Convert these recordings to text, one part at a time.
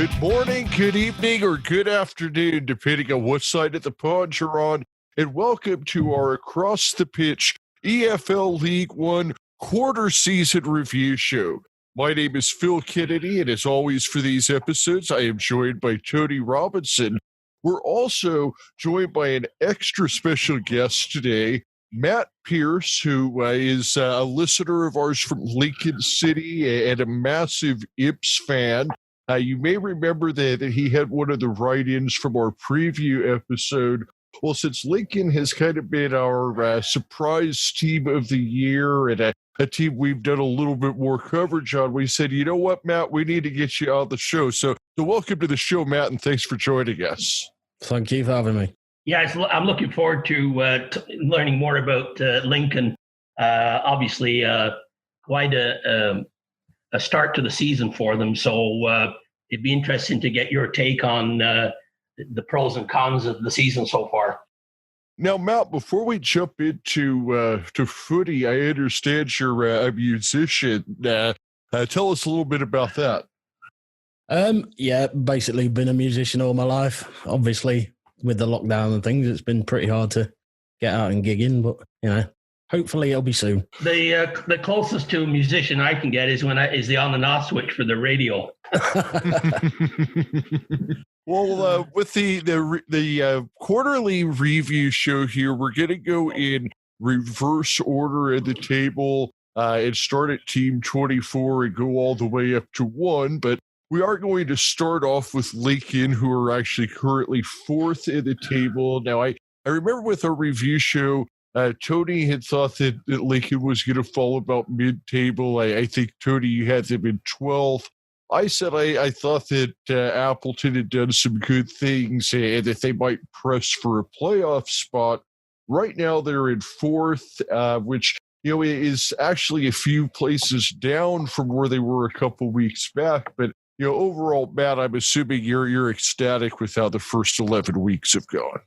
Good morning, good evening, or good afternoon, depending on what side of the pond you're on, and welcome to our Across the Pitch EFL League One quarter season review show. My name is Phil Kennedy, and as always for these episodes, I am joined by Tony Robinson. We're also joined by an extra special guest today, Matt Pearce, who is a listener of ours from Lincoln City and a massive Ips fan. You may remember that he had one of the write-ins from our preview episode. Well, since Lincoln has kind of been our surprise team of the year and a team we've done a little bit more coverage on, we said, you know what, Matt, we need to get you on the show. So welcome to the show, Matt, and thanks for joining us. Thank you for having me. Yeah, I'm looking forward to learning more about Lincoln. Obviously, quite a start to the season for them. So it'd be interesting to get your take on the pros and cons of the season so far. Now, Matt, before we jump into to footy, I understand you're a musician. Tell us a little bit about that. Yeah, basically been a musician all my life. Obviously, with the lockdown and things, it's been pretty hard to get out and gigging, but hopefully it'll be soon. The closest to a musician I can get is is the on and off switch for the radio. Well, with the quarterly review show here, we're going to go in reverse order at the table and start at Team 24 and go all the way up to 1. But we are going to start off with Lincoln, who are actually currently 4th in the table. Now, I remember with our review show, Tony had thought that Lincoln was going to fall about mid-table. I think, Tony, you had them in 12th. I said I thought that Appleton had done some good things and that they might press for a playoff spot. Right now, they're in 4th, which is actually a few places down from where they were a couple weeks back. But overall, Matt, I'm assuming you're ecstatic with how the first 11 weeks have gone.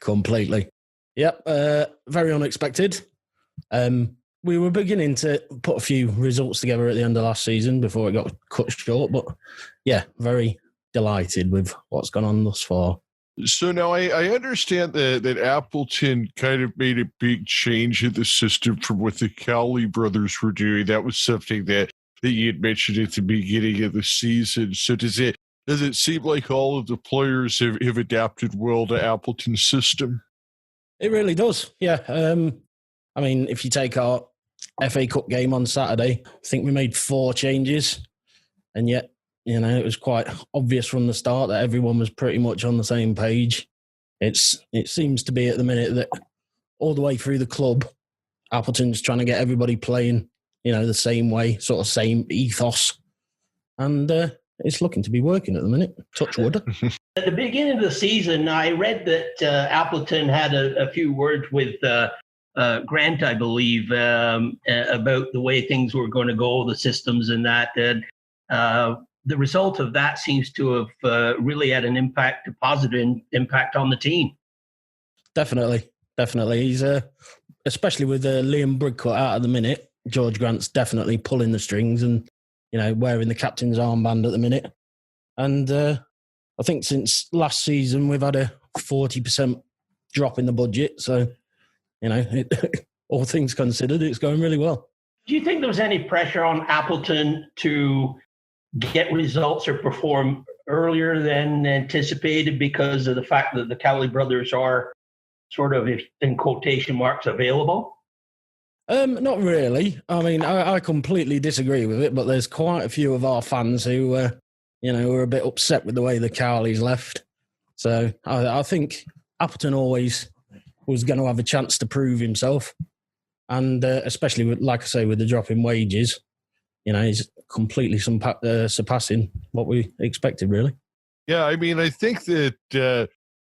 Completely. Yep, very unexpected. We were beginning to put a few results together at the end of last season before it got cut short, but yeah, very delighted with what's gone on thus far. So now I understand that Appleton kind of made a big change in the system from what the Cowley brothers were doing. That was something that you had mentioned at the beginning of the season. So does it seem like all of the players have adapted well to Appleton's system? It really does, yeah. I mean, if you take our FA Cup game on Saturday, I think we made 4 changes, and yet, it was quite obvious from the start that everyone was pretty much on the same page. It seems to be at the minute that all the way through the club, Appleton's trying to get everybody playing, the same way, sort of same ethos, and it's looking to be working at the minute. Touch wood. At the beginning of the season, I read that Appleton had a few words with Grant, I believe, about the way things were going to go, the systems and that. The result of that seems to have really had a positive impact on the team. Definitely. He's, especially with Liam Bridcut out at the minute, George Grant's definitely pulling the strings and, wearing the captain's armband at the minute. And I think since last season, we've had a 40% drop in the budget. So, all things considered, it's going really well. Do you think there was any pressure on Appleton to get results or perform earlier than anticipated because of the fact that the Cowley brothers are sort of, in quotation marks, available? Not really. I mean, I completely disagree with it, but there's quite a few of our fans who, were a bit upset with the way the Cowleys left. So I think Appleton always was going to have a chance to prove himself. And especially, like I say, with the drop in wages, he's completely surpassing what we expected, really. Yeah, I mean, I think that,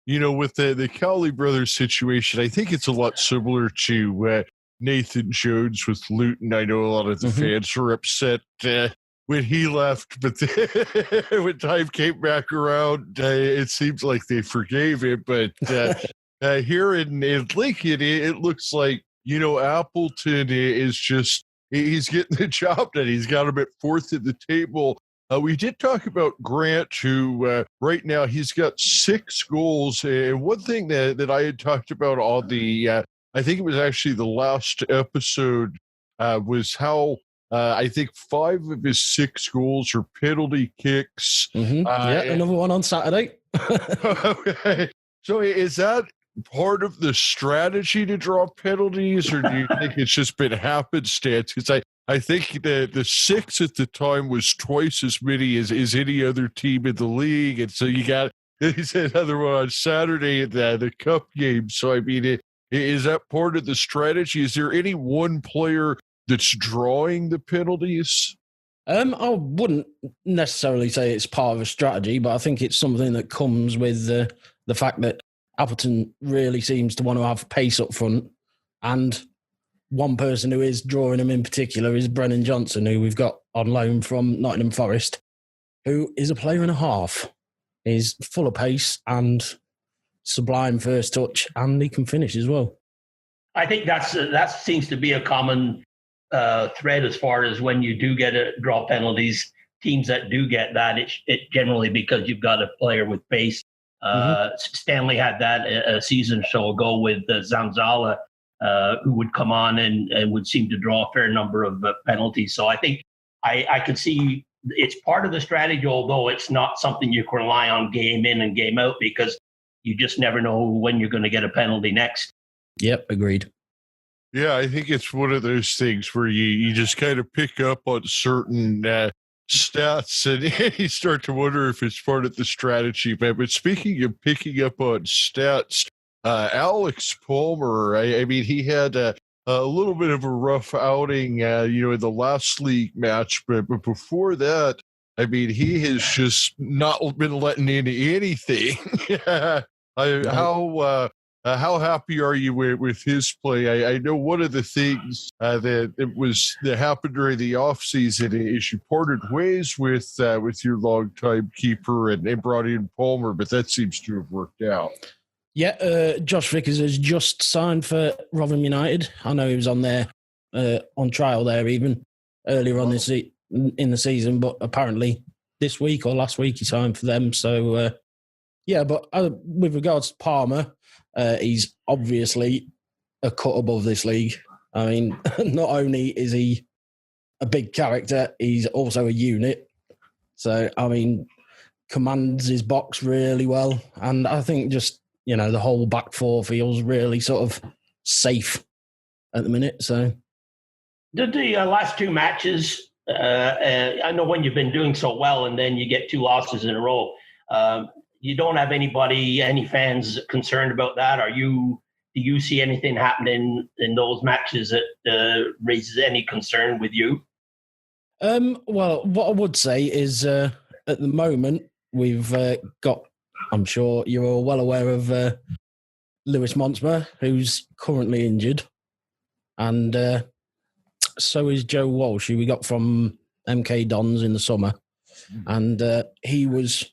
with the Cowley brothers situation, I think it's a lot similar to Nathan Jones with Luton. I know a lot of the fans were upset when he left, but when time came back around, it seems like they forgave him. But here in Lincoln, it looks like, Appleton is just, he's getting the job done. He's got him at 4th at the table. We did talk about Grant, who right now he's got 6 goals. And one thing that I had talked about on the, I think it was actually the last episode, was how I think 5 of his 6 goals are penalty kicks. Another one on Saturday. Okay. So is that part of the strategy to draw penalties, or do you think it's just been happenstance? Because I think the 6 at the time was twice as many as any other team in the league, and so he's another one on Saturday at the Cup game. So I mean, is that part of the strategy? Is there any one player that's drawing the penalties? I wouldn't necessarily say it's part of a strategy, but I think it's something that comes with the fact that Appleton really seems to want to have pace up front, and one person who is drawing him in particular is Brennan Johnson, who we've got on loan from Nottingham Forest, who is a player and a half. He's full of pace and sublime first touch, and he can finish as well. I think that seems to be a common thread as far as when you do get draw penalties. Teams that do get that, it generally because you've got a player with pace. Stanley had that a season or so ago with Zanzala, who would come on and would seem to draw a fair number of penalties. So I think I could see it's part of the strategy, although it's not something you can rely on game in and game out, because you just never know when you're going to get a penalty next. Yep, agreed. Yeah, I think it's one of those things where you just kind of pick up on certain stats and you start to wonder if it's part of the strategy. But speaking of picking up on stats, Alex Palmer, I mean, he had a little bit of a rough outing, in the last league match, but before that, I mean, he has just not been letting in anything. How happy are you with his play? I know one of the things that happened during the offseason is you parted ways with your longtime keeper and brought in Palmer, but that seems to have worked out. Yeah, Josh Vickers has just signed for Rotherham United. I know he was on there on trial there even earlier on in the season, but apparently this week or last week he signed for them. So, but with regards to Palmer, he's obviously a cut above this league. I mean, not only is he a big character, he's also a unit. So, I mean, commands his box really well. And I think just, the whole back four feels really sort of safe at the minute. So, did the last 2 matches, I know when you've been doing so well and then you get 2 losses in a row, you don't have any fans concerned about that? Do you see anything happening in those matches that raises any concern with you? Well, what I would say is at the moment we've got, I'm sure you're all well aware of Lewis Monsmer, who's currently injured. And so is Joe Walsh, who we got from MK Dons in the summer. And he was...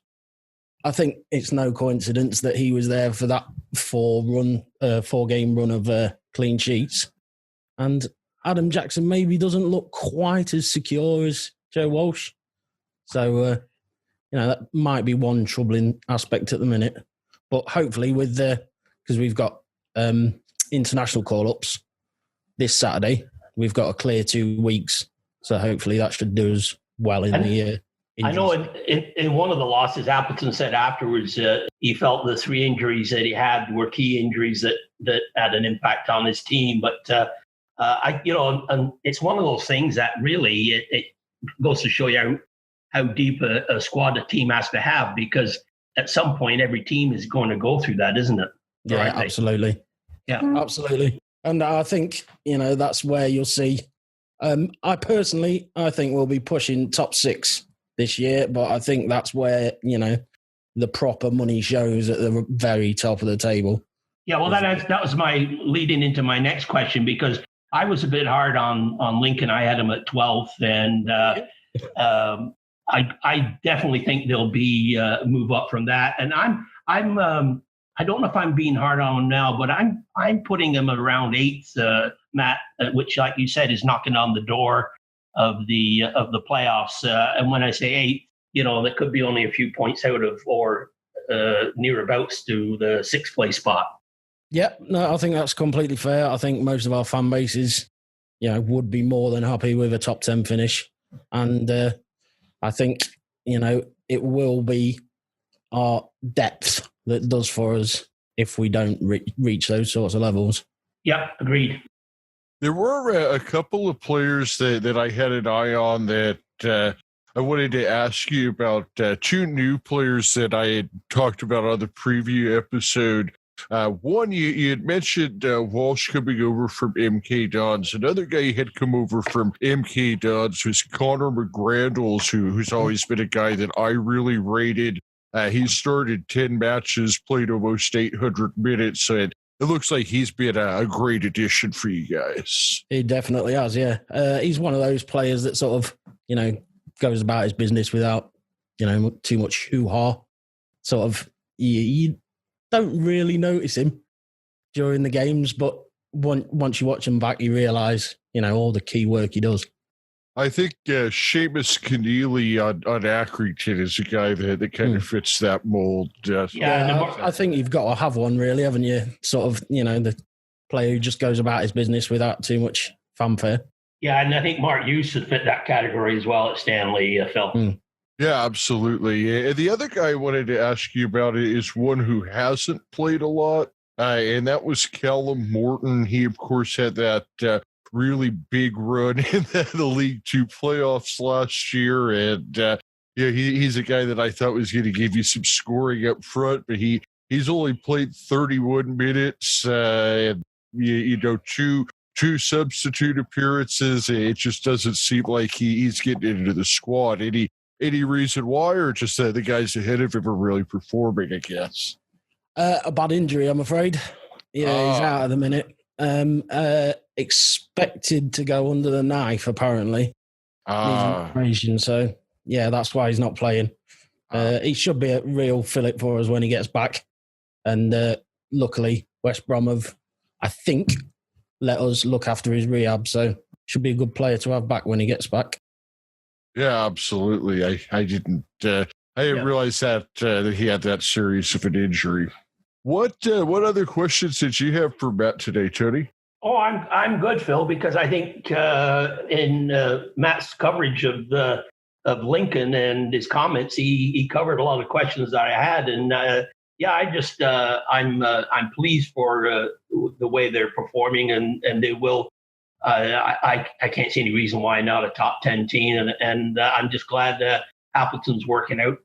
I think it's no coincidence that he was there for that 4-game run of clean sheets. And Adam Jackson maybe doesn't look quite as secure as Joe Walsh. So, that might be one troubling aspect at the minute. But hopefully because we've got international call-ups this Saturday, we've got a clear 2 weeks. So hopefully that should do us well in the year. I know in one of the losses, Appleton said afterwards he felt the 3 injuries that he had were key injuries that had an impact on his team. But and it's one of those things that really it goes to show you how deep a squad a team has to have, because at some point every team is going to go through that, isn't it? Yeah, right? Absolutely. Yeah, absolutely. And I think that's where you'll see. I think we'll be pushing top 6. This year, but I think that's where, the proper money shows at the very top of the table. Yeah, well, that was my leading into my next question, because I was a bit hard on Lincoln. I had him at 12th, and I definitely think they'll be move up from that. And I don't know if I'm being hard on him now, but I'm putting him around 8th, Matt, which, like you said, is knocking on the door of the playoffs. And when I say that could be only a few points out of or nearabouts to the sixth place spot. Yeah, no, I think that's completely fair. I think most of our fan bases, would be more than happy with a top 10 finish. And I think, it will be our depth that does for us if we don't reach those sorts of levels. Yeah, agreed. There were a couple of players that I had an eye on that I wanted to ask you about. Two new players that I had talked about on the preview episode. One, you had mentioned Walsh coming over from MK Dons. Another guy had come over from MK Dons was Connor McGrandles, who's always been a guy that I really rated. He started 10 matches, played almost 800 minutes, and it looks like he's been a great addition for you guys. He definitely has, yeah. He's one of those players that sort of, goes about his business without, too much hoo-ha. Sort of, you don't really notice him during the games, but once you watch him back, you realise, all the key work he does. I think Seamus Keneally on Accrington is a guy that kind of fits that mold. I think you've got to have one, really, haven't you? Sort of, the player who just goes about his business without too much fanfare. Yeah, and I think Mark Hughes would fit that category as well at Stanley, Phil. Yeah, absolutely. And the other guy I wanted to ask you about is one who hasn't played a lot, and that was Callum Morton. He, of course, had that really big run in the League Two playoffs last year, and he's a guy that I thought was going to give you some scoring up front, but he's only played 31 minutes, and two substitute appearances. It just doesn't seem like he's getting into the squad. Any reason why, or just the guys ahead of him are really performing, I guess? A bad injury, I'm afraid. Yeah, he's out at the minute. Expected to go under the knife, apparently. So, yeah, that's why he's not playing. He should be a real fillip for us when he gets back. And luckily, West Brom have, I think, let us look after his rehab. So, should be a good player to have back when he gets back. Yeah, absolutely. I didn't realize that he had that serious of an injury. What other questions did you have for Matt today, Tony? Oh, I'm good, Phil, because I think in Matt's coverage of Lincoln and his comments, he covered a lot of questions that I had, and I'm pleased for the way they're performing, and they will. I can't see any reason why not a top 10 team, and I'm just glad that Appleton's working out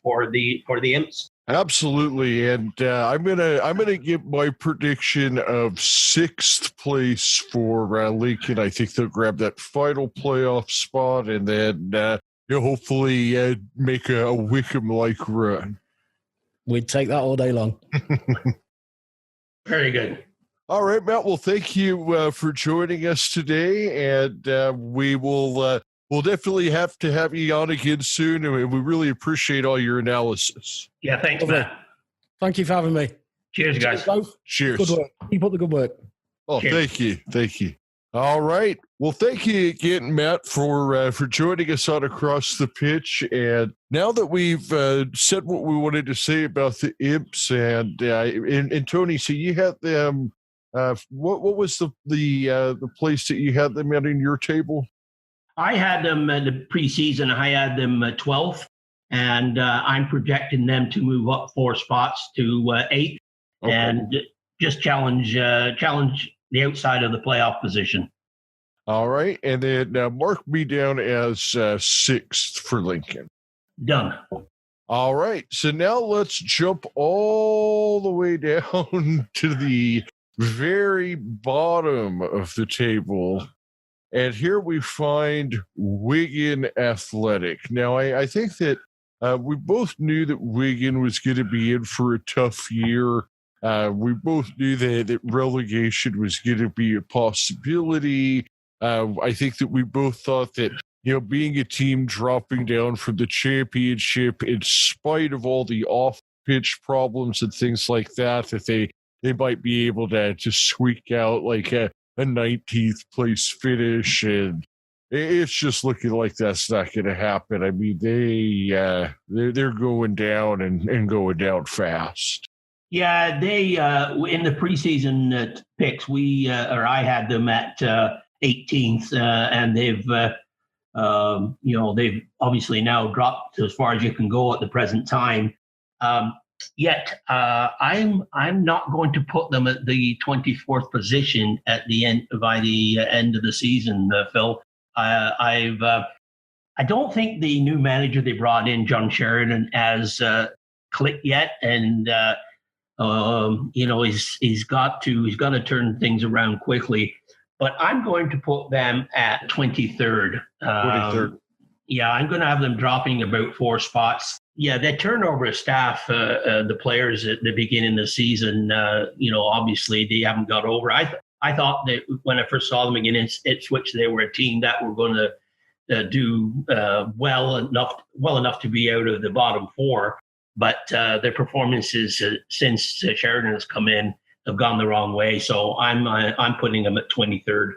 for the Imps. Absolutely, and I'm gonna give my prediction of sixth place for Lincoln. I think they'll grab that final playoff spot, and then hopefully make a Wickham-like run. We'd take that all day long. Very good. All right, Matt. Well, thank you for joining us today, and we'll definitely have to have you on again soon, and we really appreciate all your analysis. Yeah, thanks, Matt. Thank you for having me. Cheers, guys. Cheers. Good work. Keep up the good work. Oh, Cheers. Thank you. All right. Well, thank you again, Matt, for joining us on Across the Pitch. And now that we've said what we wanted to say about the Imps, and Tony, so you had them. What was the place that you had them at in your table? I had them in the preseason. I had them 12th, and I'm projecting them to move up 4 spots to 8th, and just challenge the outside of the playoff position. All right, and then mark me down as 6th for Lincoln. Done. All right, so now let's jump all the way down to the very bottom of the table. And here we find Wigan Athletic. Now, I think that we both knew that Wigan was going to be in for a tough year. We both knew that relegation was going to be a possibility. I think that we both thought that, being a team dropping down from the championship in spite of all the off-pitch problems and things like that they might be able to squeak out like a 19th place finish. And it's just looking like that's not going to happen. I mean, they're going down and going down fast. Yeah, they in the preseason picks, I had them at 18th, and they've obviously now dropped as far as you can go at the present time. Yet I'm not going to put them at the 24th position at the end by the end of the season, Phil. I don't think the new manager they brought in, John Sheridan, has clicked yet, and he's got to turn things around quickly. But I'm going to put them at 23rd. 23rd. Yeah, I'm going to have them dropping about 4 spots. Yeah, the turnover of staff, the players at the beginning of the season, obviously they haven't got over. I thought that when I first saw them again at Ipswich, they were a team that were going to do well enough to be out of the bottom 4. But their performances since Sheridan has come in have gone the wrong way. So I'm putting them at 23rd.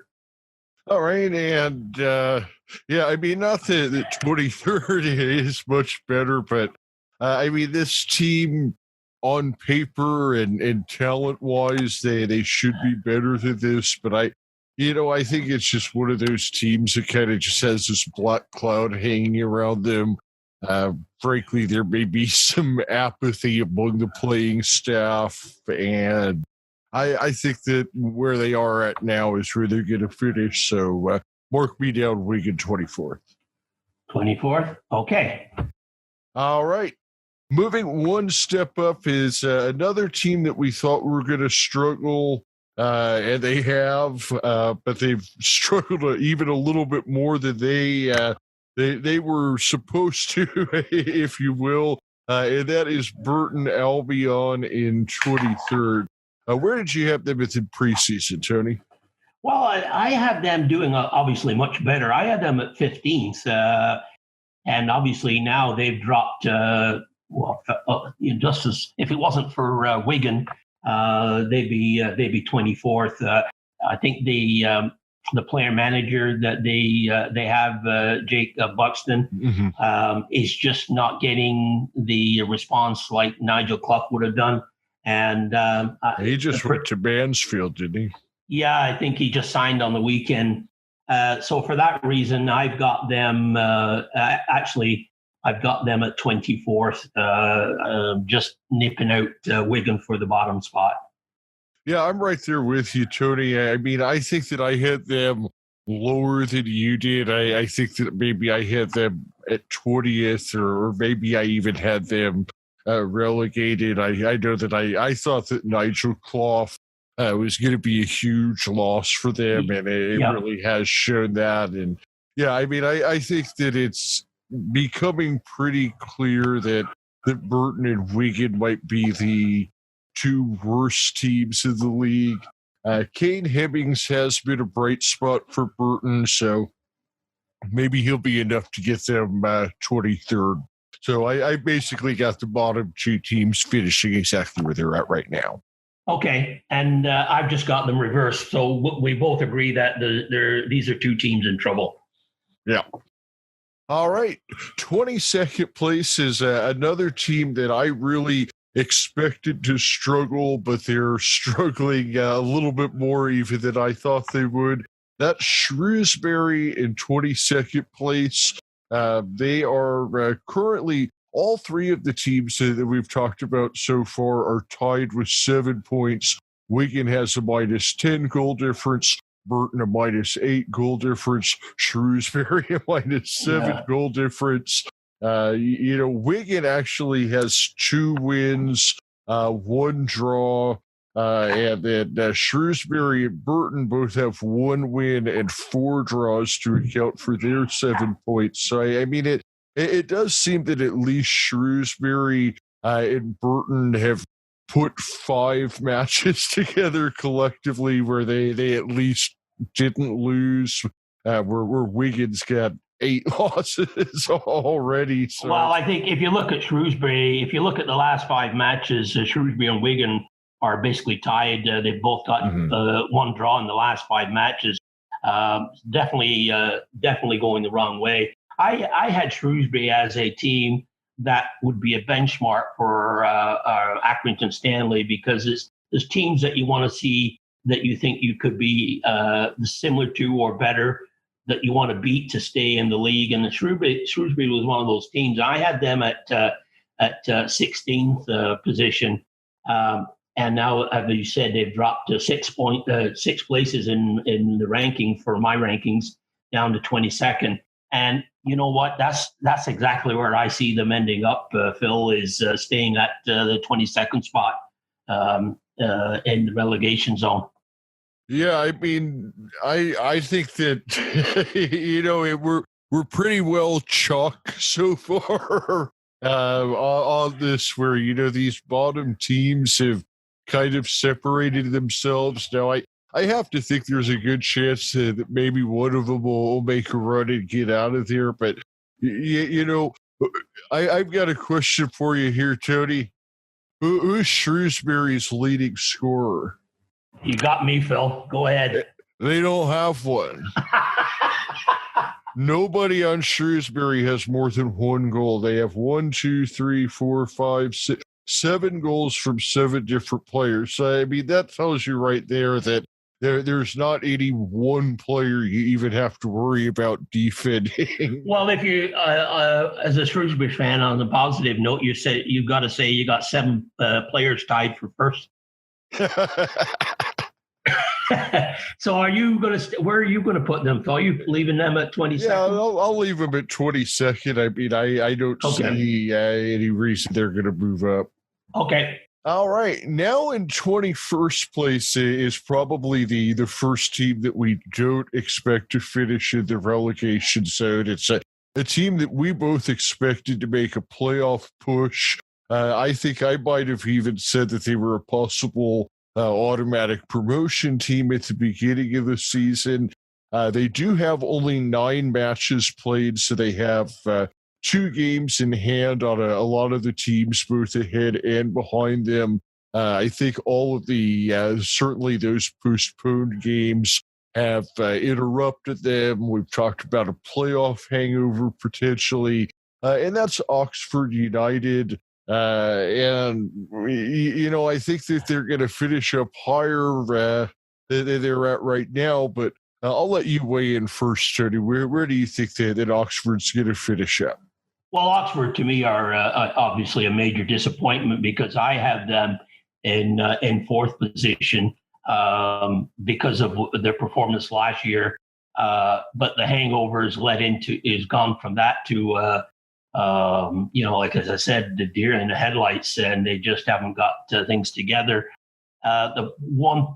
All right, and I mean, not that the 23rd is much better, but I mean, this team on paper and talent-wise, they should be better than this. But I think it's just one of those teams that kind of just has this black cloud hanging around them. Frankly, there may be some apathy among the playing staff, and I think that where they are at now is where they're going to finish. So mark me down, Wigan 24th. 24th? Okay. All right. Moving one step up is another team that we thought were going to struggle, and they have, but they've struggled even a little bit more than they were supposed to, if you will, and that is Burton Albion in 23rd. Where did you have them in preseason, Tony? Well, I have them doing obviously much better. I had them at 15th, and obviously now they've dropped. Just as if it wasn't for Wigan, they'd be 24th. I think the player manager that they have, Jake Buxton, is just not getting the response like Nigel Clough would have done. And he just went to Mansfield, didn't he? Yeah, I think he just signed on the weekend. So for that reason, I've got them. I've got them at 24th, just nipping out Wigan for the bottom spot. Yeah, I'm right there with you, Tony. I mean, I think that I had them lower than you did. I think that maybe I had them at 20th, or maybe I even had them relegated. I know that I thought that Nigel Clough was going to be a huge loss for them, and it really has shown that. And yeah, I mean, I think that it's becoming pretty clear that Burton and Wigan might be the 2 worst teams in the league. Kane Hemmings has been a bright spot for Burton, so maybe he'll be enough to get them 23rd. So I basically got the bottom 2 teams finishing exactly where they're at right now. Okay, and I've just got them reversed. So we both agree that these are 2 teams in trouble. Yeah. All right. 22nd place is another team that I really expected to struggle, but they're struggling a little bit more even than I thought they would. That's Shrewsbury in 22nd place. They are currently, all 3 of the teams that we've talked about so far are tied with 7 points. Wigan has a -10 goal difference. Burton a -8 goal difference. Shrewsbury a -7 goal difference. Wigan actually has 2 wins, 1 draw, and then Shrewsbury and Burton both have 1 win and 4 draws to account for their 7 points. So, I mean, it does seem that at least Shrewsbury and Burton have put 5 matches together collectively where they at least didn't lose, where Wigan's got 8 losses already. So. Well, I think if you look at Shrewsbury, if you look at the last 5 matches, Shrewsbury and Wigan are basically tied. They've both got 1 draw in the last 5 matches. Definitely going the wrong way. I had Shrewsbury as a team that would be a benchmark for Accrington Stanley, because there's teams that you want to see that you think you could be similar to or better, that you want to beat to stay in the league. And the Shrewsbury was one of those teams. I had them at 16th position. And now, as you said, they've dropped to 6 places in the ranking for my rankings, down to 22nd. And you know what? That's exactly where I see them ending up, Phil, is staying at the 22nd spot in the relegation zone. Yeah, I mean, I think that we're pretty well chalk so far on this, where these bottom teams have kind of separated themselves. Now, I have to think there's a good chance that maybe one of them will make a run and get out of there. But I've got a question for you here, Tony. Who's Shrewsbury's leading scorer? You got me, Phil. Go ahead. They don't have one. Nobody on Shrewsbury has more than one goal. They have 1, 2, 3, 4, 5, 6, 7 goals from 7 different players. So, I mean, that tells you right there that there's not any one player you even have to worry about defending. Well, if you, as a Shrewsbury fan, on the positive note, you've got to say you got 7 players tied for first. So are you going to where are you going to put them? Are you leaving them at 22nd? Yeah, I'll leave them at 22nd. I mean, I don't see any reason they're going to move up. Okay. All right. Now in 21st place is probably the first team that we don't expect to finish in the relegation zone. It's a team that we both expected to make a playoff push. I think I might have even said that they were a possible automatic promotion team at the beginning of the season. They do have only 9 matches played, so they have 2 games in hand on a lot of the teams, both ahead and behind them. I think all of the, certainly those postponed games have interrupted them. We've talked about a playoff hangover potentially, and that's Oxford United. And, I think that they're going to finish up higher than they're at right now, but I'll let you weigh in first, Tony. Where do you think that Oxford's going to finish up? Well, Oxford to me are obviously a major disappointment, because I have them in 4th position because of their performance last year. But the hangover is gone from that to like as I said, the deer in the headlights, and they just haven't got things together. The one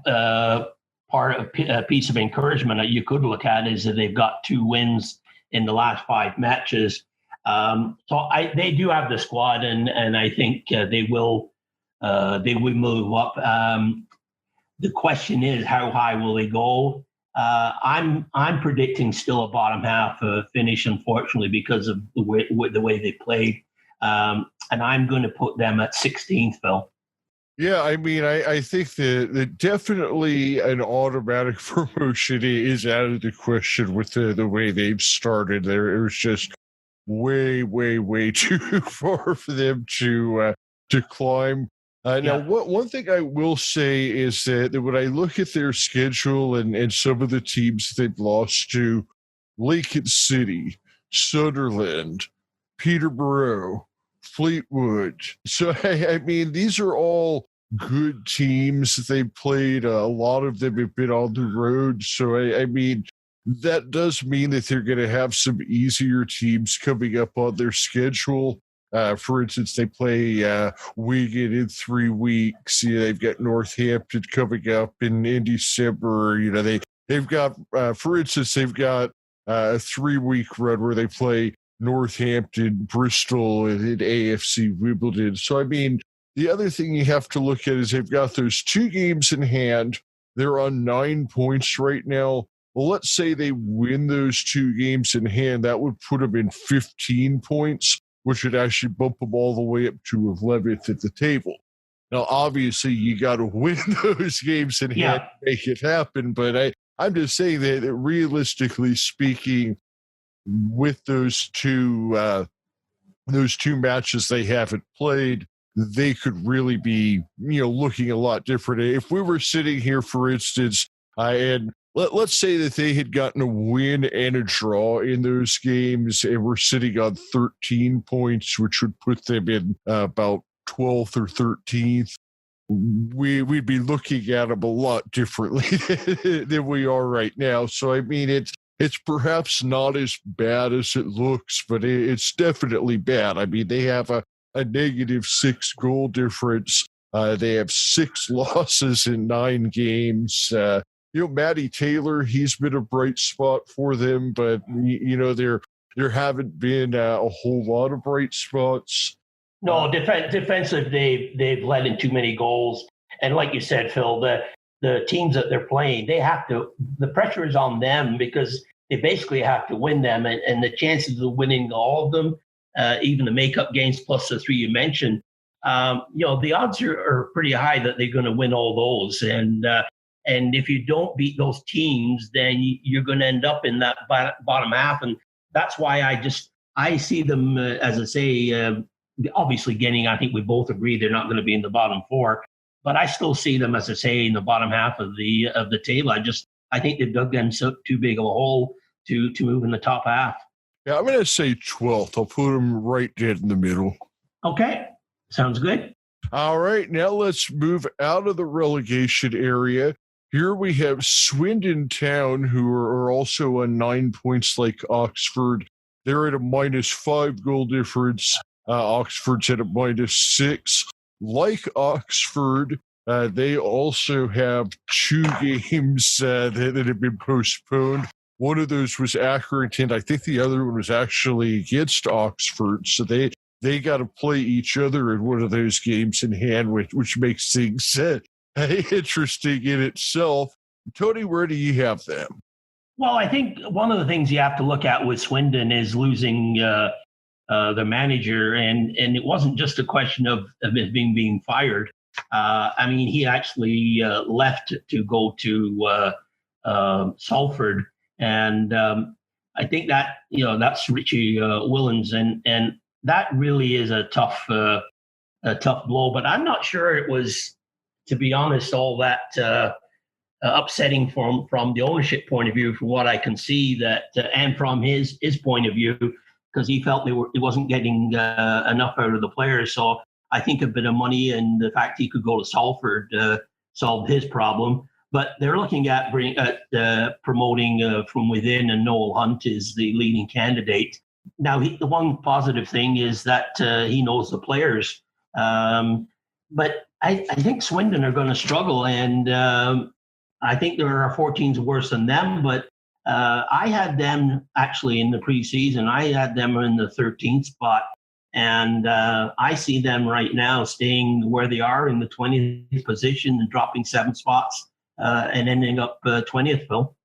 piece of encouragement that you could look at is that they've got 2 wins in the last 5 matches. So they do have the squad, and I think they will move up. The question is, how high will they go? I'm predicting still a bottom half finish, unfortunately, because of the way they played. And I'm going to put them at 16th, Phil. Yeah, I mean, I think that definitely an automatic promotion is out of the question with the way they've started. It was just way, way, way too far for them to climb. Now, one thing I will say is that when I look at their schedule and some of the teams they've lost to, Lincoln City, Sunderland, Peterborough, Fleetwood. So, I mean, these are all good teams that they played. A lot of them have been on the road. So, I mean, that does mean that they're going to have some easier teams coming up on their schedule. For instance, they play Wigan in 3 weeks. They've got Northampton coming up in December. They've got, for instance, they've got a 3-week run where they play Northampton, Bristol, and AFC Wimbledon. So, I mean, the other thing you have to look at is they've got those 2 games in hand. They're on 9 points right now. Well, let's say they win those 2 games in hand. That would put them in 15 points, which would actually bump them all the way up to 11th at the table. Now, obviously, you got to win those games in hand to make it happen. But I'm just saying that realistically speaking, with those two matches they haven't played, they could really be, looking a lot different. If we were sitting here, for instance, and let's say that they had gotten a win and a draw in those games, and we're sitting on 13 points, which would put them in about 12th or 13th. We'd be looking at them a lot differently than we are right now. So, I mean, it's perhaps not as bad as it looks, but it's definitely bad. I mean, they have a -6 goal difference. They have 6 losses in 9 games. Matty Taylor, he's been a bright spot for them, but, there haven't been a whole lot of bright spots. No, defensive, they've let in too many goals. And like you said, Phil, the teams that they're playing, the pressure is on them because they basically have to win them. And the chances of winning all of them, even the makeup games plus the 3 you mentioned, the odds are pretty high that they're going to win all those. And if you don't beat those teams, then you're going to end up in that bottom half. And that's why I see them, as I say, obviously I think we both agree they're not going to be in the bottom 4, but I still see them, as I say, in the bottom half of the table. I think they've dug them too big of a hole to move in the top half. Yeah, I'm going to say 12th. I'll put them right dead in the middle. Okay, sounds good. All right, now let's move out of the relegation area. Here we have Swindon Town, who are also on 9 points like Oxford. They're at a -5 goal difference. Oxford's at a -6. Like Oxford, they also have 2 games that have been postponed. One of those was Accrington. I think the other one was actually against Oxford. So they got to play each other in one of those games in hand, which makes things interesting in itself. Tony, where do you have them? Well, I think one of the things you have to look at with Swindon is losing the manager, and it wasn't just a question of his being fired. I mean, he actually left to go to Salford, and I think that that's Richie Willens, and that really is a tough blow. But I'm not sure it was, to be honest, all that upsetting from the ownership point of view, from what I can see, that and from his point of view, because he felt he wasn't getting enough out of the players. So I think a bit of money and the fact he could go to Salford solved his problem. But they're looking at promoting from within, and Noel Hunt is the leading candidate. Now, the one positive thing is that he knows the players. But I think Swindon are going to struggle, and I think there are 4 teams worse than them. But I had them actually in the preseason. I had them in the 13th spot, and I see them right now staying where they are in the 20th position and dropping 7 spots and ending up 20th, Phil.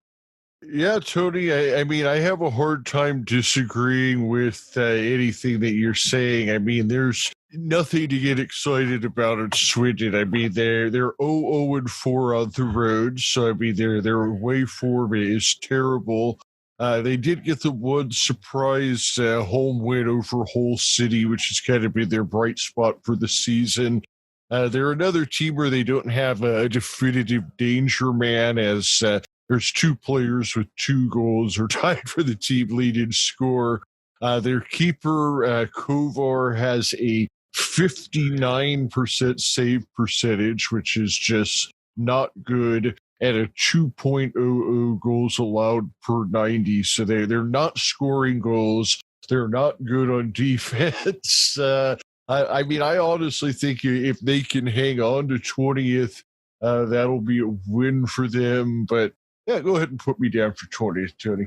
Yeah, Tony, I mean, I have a hard time disagreeing with anything that you're saying. I mean, there's nothing to get excited about at Swindon. I mean, they're 0-4 on the road, so I mean, their away form is terrible. They did get the one surprise home win over Hull City, which has kind of been their bright spot for the season. They're another team where they don't have a definitive danger man, as there's 2 players with 2 goals are tied for the team lead in score. Their keeper, Kovar, has a 59% save percentage, which is just not good, and a 2.00 goals allowed per 90. So they're not scoring goals. They're not good on defense. I mean, I honestly think if they can hang on to 20th, that'll be a win for them. But yeah, go ahead and put me down for 20th, Tony.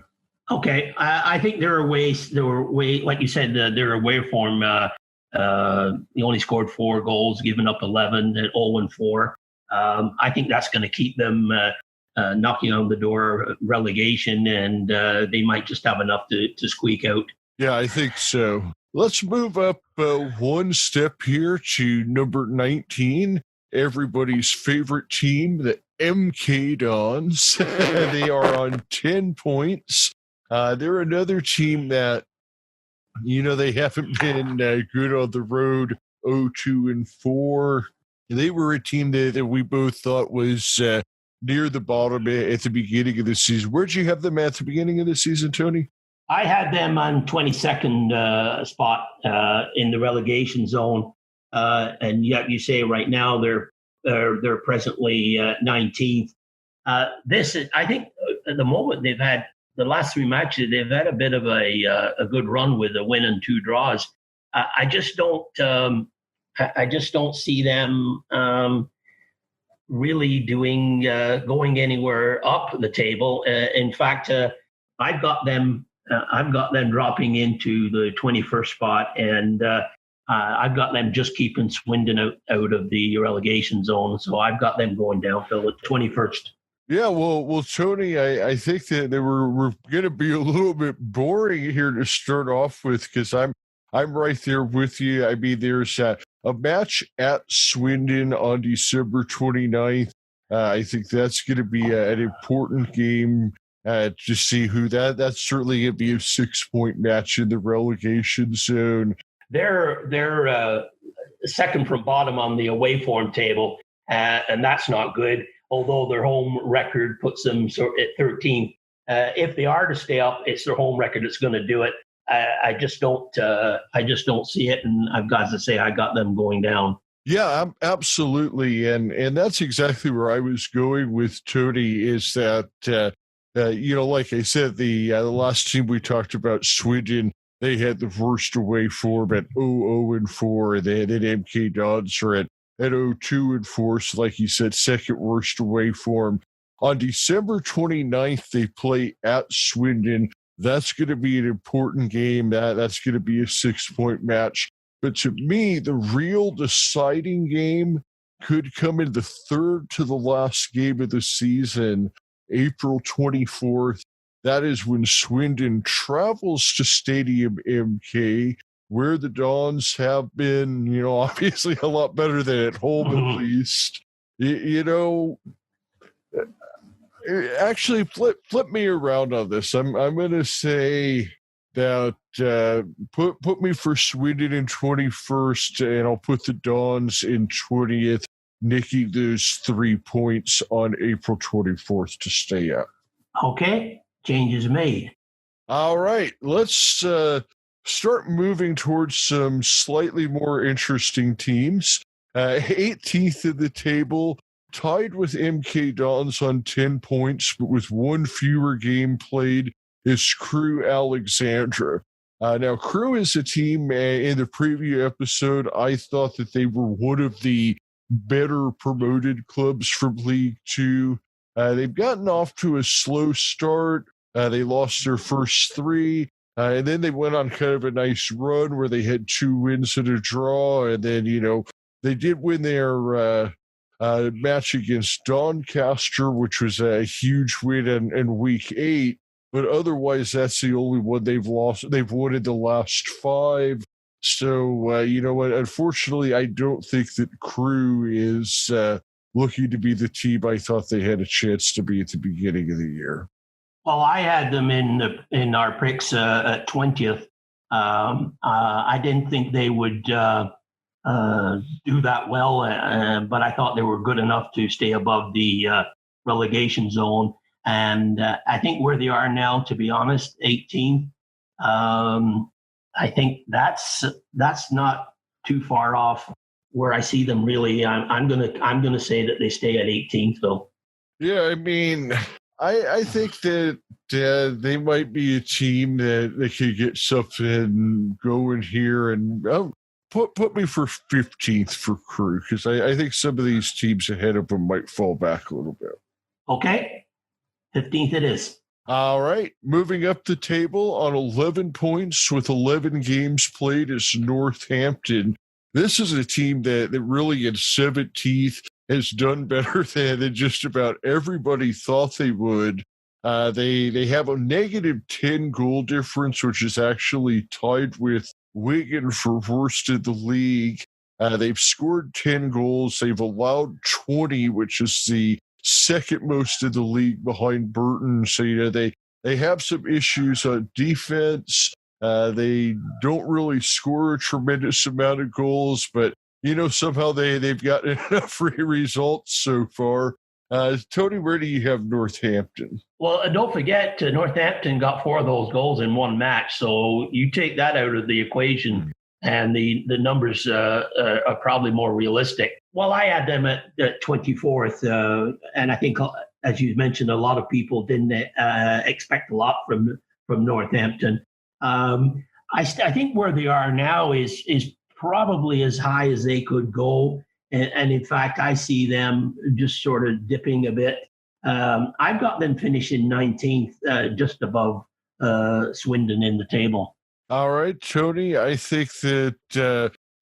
Okay, I think there are ways, like you said, they're away from. He only scored 4 goals, given up 11 at 0-4. I think that's going to keep them knocking on the door of relegation, and they might just have enough to squeak out. Yeah, I think so. Let's move up 1 step here to number 19. everybody's favorite team, the MK Dons. They are on 10 points. They're another team that, they haven't been good on the road, 0-2-4. They were a team that we both thought was near the bottom at the beginning of the season. Where'd you have them at the beginning of the season, Tony? I had them on 22nd spot in the relegation zone, and yet you say right now they're presently 19th. This is, I think, at the moment they've had the last 3 matches. They've had a bit of a good run with a win and 2 draws. I just don't see them really going anywhere up the table. In fact, I've got them dropping into the 21st spot, and I've got them just keeping Swindon out of the relegation zone. So I've got them going down, Phil, at 21st. Yeah, well, Tony, I think that we're going to be a little bit boring here to start off with, because I'm right there with you. I mean, there's a match at Swindon on December 29th. I think that's going to be an important game to see who that's certainly going to be a 6-point match in the relegation zone. They're second from bottom on the away form table, and that's not good. Although their home record puts them at 13th. If they are to stay up, it's their home record that's going to do it. I just don't see it, and I've got to say I got them going down. Yeah, absolutely, and that's exactly where I was going with Tony. Is that like I said, the last team we talked about, Swindon, they had the worst away form at 0-4. They had MK Dons are at 0-2-4. So like you said, second worst away form. On December 29th, they play at Swindon. That's going to be an important game. That's going to be a 6-point match. But to me, the real deciding game could come in the third to the last game of the season, April 24th. That is when Swindon travels to Stadium MK, where the Dons have been, obviously a lot better than at home, at least. Actually, flip me around on this. I'm going to say that put me for Swindon in 21st, and I'll put the Dons in 20th, nicking those 3 points on April 24th to stay up. Okay, changes made. All right, let's start moving towards some slightly more interesting teams. 18th in the table, tied with MK Dons on 10 points, but with one fewer game played, is Crewe Alexandra. Now, Crewe is a team, in the preview episode, I thought that they were one of the better promoted clubs from League Two. They've gotten off to a slow start. They lost their first 3. And then they went on kind of a nice run where they had 2 wins and a draw. And then, they did win their match against Doncaster, which was a huge win in week 8. But otherwise, that's the only one they've lost. They've won in the last 5. So, you know what? Unfortunately, I don't think that Crewe is looking to be the team I thought they had a chance to be at the beginning of the year. Well, I had them in our picks at 20th. I didn't think they would do that well, but I thought they were good enough to stay above the relegation zone. And I think where they are now, to be honest, 18th. I think that's not too far off where I see them really. I'm gonna say that they stay at 18th, though. Yeah, I mean, I think that they might be a team that they could get something going here, and put me for 15th for Crewe, because I think some of these teams ahead of them might fall back a little bit. Okay, 15th it is. All right, moving up the table on 11 points with 11 games played is Northampton. This is a team that really in 17th has done better than just about everybody thought they would. They have a negative 10 goal difference, which is actually tied with Wigan for worst in the league. They've scored 10 goals. They've allowed 20, which is the second most in the league behind Burton. So, they have some issues on defense. They don't really score a tremendous amount of goals, but, somehow they've gotten enough results so far. Tony, where do you have Northampton? Well, don't forget, Northampton got 4 of those goals in one match. So you take that out of the equation, and the numbers are probably more realistic. Well, I had them at 24th, and I think, as you mentioned, a lot of people didn't expect a lot from Northampton. I think where they are now is probably as high as they could go. And in fact, I see them just sort of dipping a bit. I've got them finishing 19th, just above Swindon in the table. All right, Tony, I think that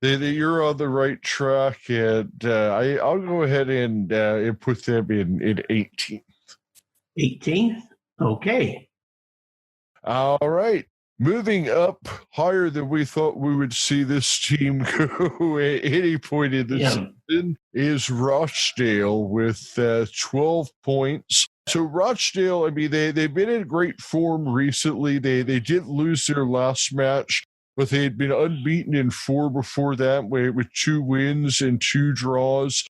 you're on the right track, and I'll go ahead and put them in 18th. 18th? Okay. All right. Moving up higher than we thought we would see this team go at any point in the season is Rochdale with 12 points. So Rochdale, I mean, they've been in great form recently. They did lose their last match, but they had been unbeaten in 4 before that with 2 wins and 2 draws.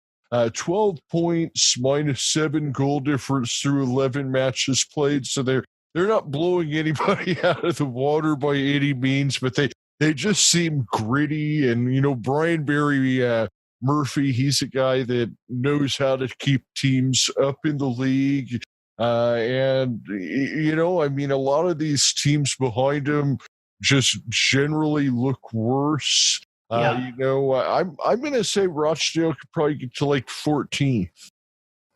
12 points, -7 goal difference through 11 matches played. So they're not blowing anybody out of the water by any means, but they just seem gritty. And, Brian Barry Murphy, he's a guy that knows how to keep teams up in the league. And, I mean, a lot of these teams behind him just generally look worse. I'm going to say Rochdale could probably get to like 14th.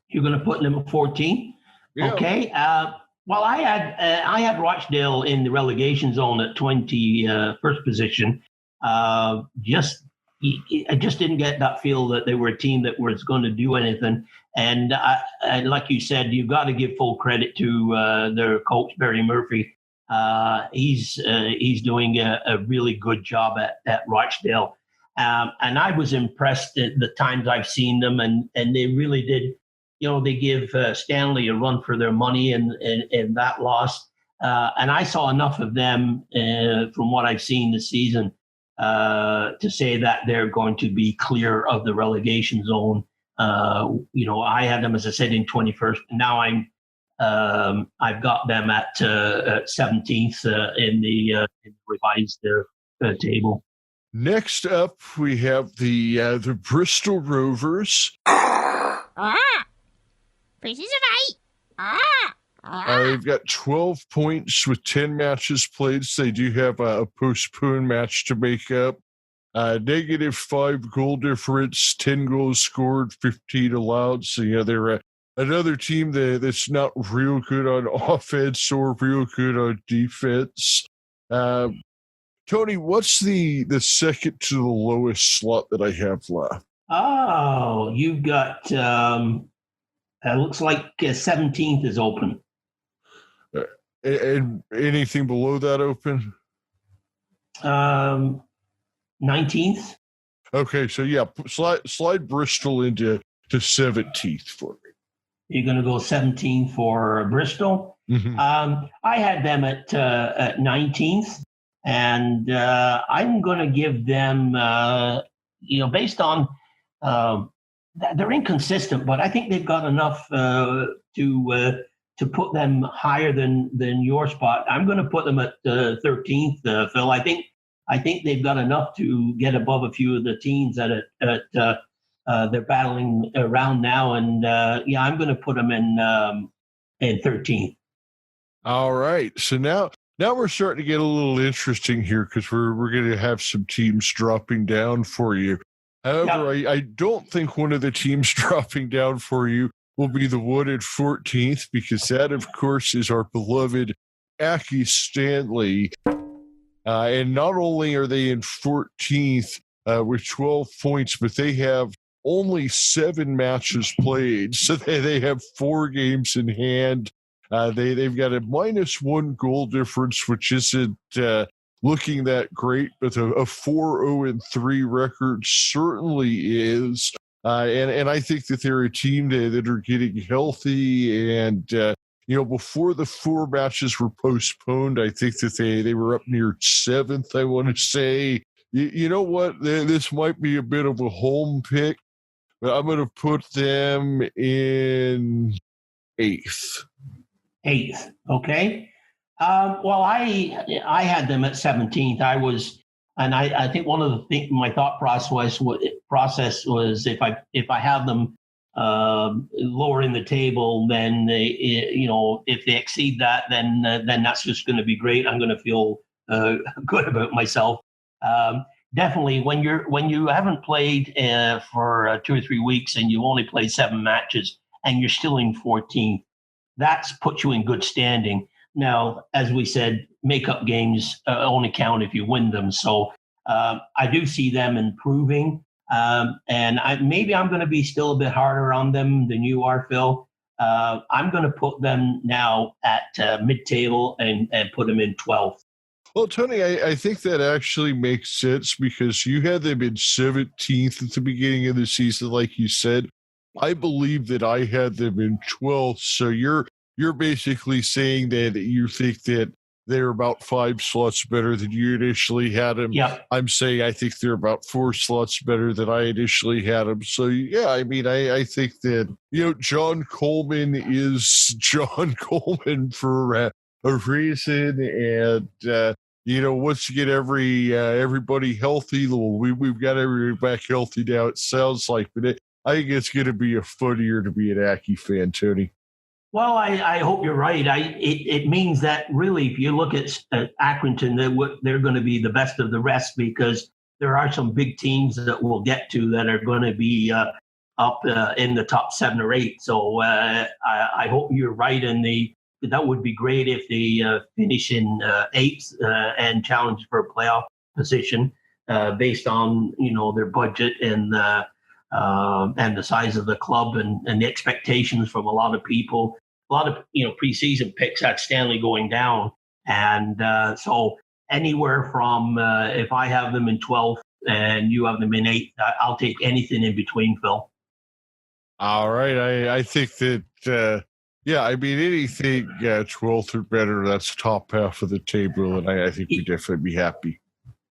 You're going to put them at 14? Yeah. Okay. Well, I had Rochdale in the relegation zone at 21st position. I just didn't get that feel that they were a team that was going to do anything. And like you said, you've got to give full credit to their coach, Barry Murphy. He's doing a really good job at Rochdale. And I was impressed at the times I've seen them, and they really did. They give Stanley a run for their money in that loss. And I saw enough of them from what I've seen this season to say that they're going to be clear of the relegation zone. I had them, as I said, in 21st. And now I've got them at 17th in the revised table. Next up, we have the Bristol Rovers. Pieces of 8. They've got 12 points with 10 matches played. So they do have a postponed match to make up. -5 goal difference, 10 goals scored, 15 allowed. So, they're another team that's not real good on offense or real good on defense. Tony, what's the second to the lowest slot that I have left? Oh, you've got... It looks like 17th is open. And anything below that open? 19th. Okay, so slide Bristol into 17th for me. You're going to go 17 for Bristol. Mm-hmm. I had them at 19th, and I'm going to give them, based on. They're inconsistent, but I think they've got enough to put them higher than your spot. I'm going to put them at 13th, Phil. I think they've got enough to get above a few of the teams that they're battling around now, and I'm going to put them in 13th. All right, so now we're starting to get a little interesting here because we're going to have some teams dropping down for you. However, I don't think one of the teams dropping down for you will be the one at 14th, because that, of course, is our beloved Aki Stanley. And not only are they in 14th with 12 points, but they have only 7 matches played. So they have 4 games in hand. They've got a -1 goal difference, which isn't looking that great, but a 4-0-3 record certainly is. And I think that they're a team that are getting healthy. And, before the 4 matches were postponed, I think that they were up near 7th, I want to say. You know what? This might be a bit of a home pick, but I'm going to put them in 8th. 8th, okay. Well, I had them at 17th. I think one of the things my thought process was if I have them lower in the table, then if they exceed that, then that's just going to be great. I'm going to feel good about myself. Definitely, when you haven't played for 2 or 3 weeks and you only played 7 matches and you're still in 14th, that's puts you in good standing. Now, as we said, makeup games only count if you win them. So I do see them improving. And maybe I'm going to be still a bit harder on them than you are, Phil. I'm going to put them now at mid-table and put them in 12th. Well, Tony, I think that actually makes sense because you had them in 17th at the beginning of the season, like you said. I believe that I had them in 12th. So you're basically saying that you think that they're about 5 slots better than you initially had them. Yeah. I'm saying I think they're about 4 slots better than I initially had them. So, yeah, I mean, I think that, John Coleman is John Coleman for a reason. And, once you get everybody healthy, we've got everybody back healthy now, it sounds like. But I think it's going to be a funnier to be an Aki fan, Tony. Well, I hope you're right. It means that really, if you look at Accrington, they're going to be the best of the rest because there are some big teams that we'll get to that are going to be up in the top 7 or 8. So I hope you're right. And that would be great if they finish in 8th and challenge for a playoff position based on their budget and the size of the club and the expectations from a lot of people. A lot of preseason picks had Stanley going down, and so anywhere from if I have them in 12th and you have them in 8th, I'll take anything in between, Phil. All right, I think that I mean anything 12th or better, that's top half of the table, and I think we'd definitely be happy.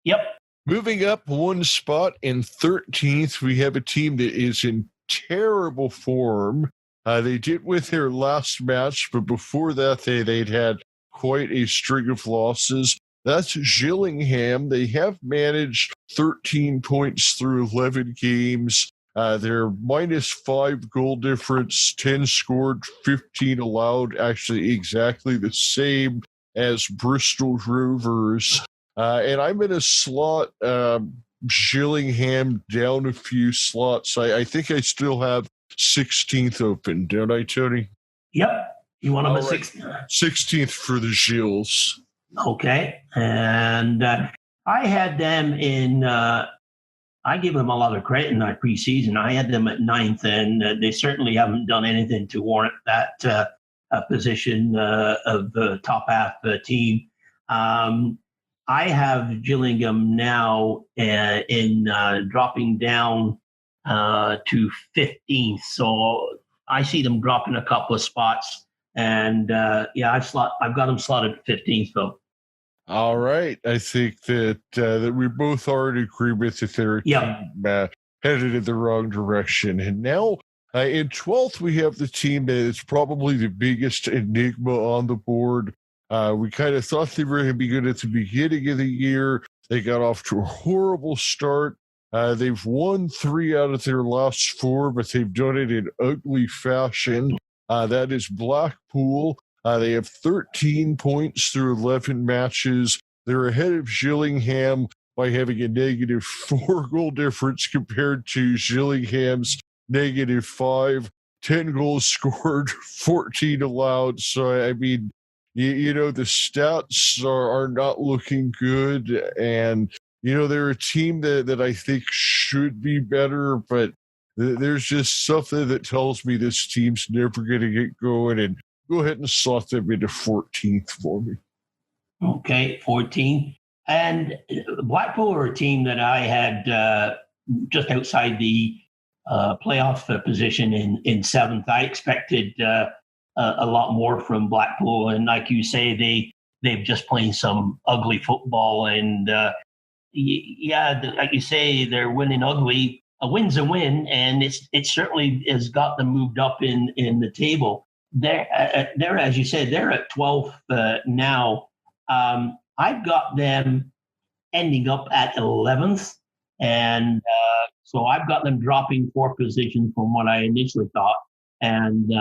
Yep. Moving up 1 spot in 13th, we have a team that is in terrible form. They did with their last match, but before that, they'd had quite a string of losses. That's Gillingham. They have managed 13 points through 11 games. They're -5 goal difference, 10 scored, 15 allowed, actually exactly the same as Bristol Rovers. And I'm going to slot Gillingham down a few slots. I think I still have 16th open, don't I, Tony? Yep. You want them at 16th? 16th for the Gilles. Okay. And I had them in, I give them a lot of credit in that preseason. I had them at 9th, and they certainly haven't done anything to warrant that position of the top half team. I have Gillingham now in dropping down to 15th. So I see them dropping a couple of spots. And I've got them slotted at 15th, though. All right. I think that we both are in agreement that they're headed in the wrong direction. And now in 12th, we have the team that is probably the biggest enigma on the board. We kind of thought they were going to be good at the beginning of the year. They got off to a horrible start. They've won 3 out of their last 4, but they've done it in ugly fashion. That is Blackpool. They have 13 points through 11 matches. They're ahead of Gillingham by having a -4 goal difference compared to Gillingham's -5. 10 goals scored, 14 allowed. So, I mean, the stats are not looking good. And, they're a team that I think should be better, but there's just something that tells me this team's never going to get going. And go ahead and slot them into 14th for me. Okay, 14. And Blackpool are a team that I had just outside the playoff position in seventh. I expected a lot more from Blackpool, and like you say, they've just playing some ugly football, and like you say, they're winning ugly. A win's a win, and it certainly has got them moved up in the table. They're as you said, they're at 12th now. I've got them ending up at 11th, and so I've got them dropping 4 positions from what I initially thought, and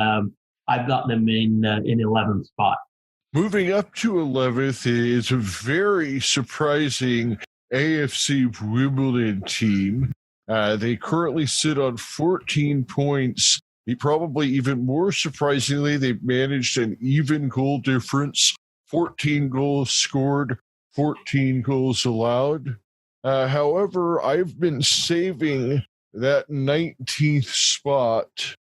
I've got them in 11th spot. Moving up to 11th is a very surprising AFC Wimbledon team. They currently sit on 14 points. Probably even more surprisingly, they've managed an even goal difference, 14 goals scored, 14 goals allowed. However, I've been saving that 19th spot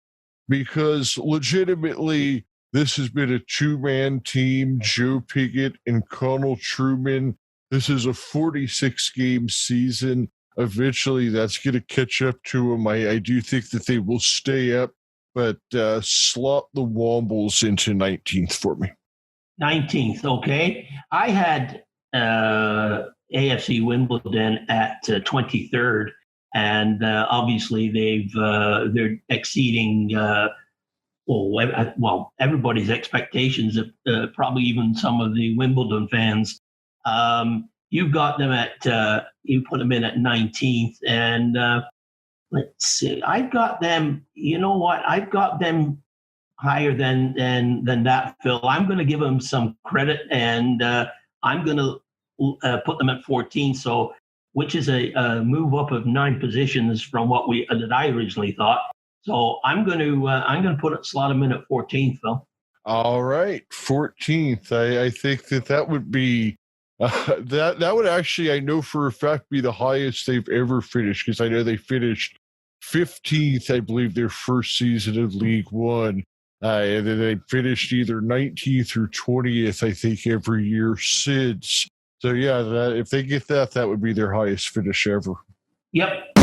because legitimately this has been a 2-man team, Joe Piggott and Connell Truman. This is a 46-game season. Eventually, that's going to catch up to them. I do think that they will stay up, but slot the Wombles into 19th for me. 19th, okay. I had AFC Wimbledon at 23rd, and obviously they're exceeding everybody's expectations, probably even some of the Wimbledon fans. You've got them you put them in at 19th, and let's see, I've got them, you know what, I've got them higher than that, Phil. I'm going to give them some credit, and I'm going to put them at 14, so which is a move up of 9 positions from what that I originally thought. So I'm going to slot them in at 14th, Phil. All right, 14th. I think that would be that would actually, I know for a fact, be the highest they've ever finished, because I know they finished 15th, I believe, their first season of League One. And then they finished either 19th or 20th, I think, every year since. So, yeah, if they get that would be their highest finish ever. Yep.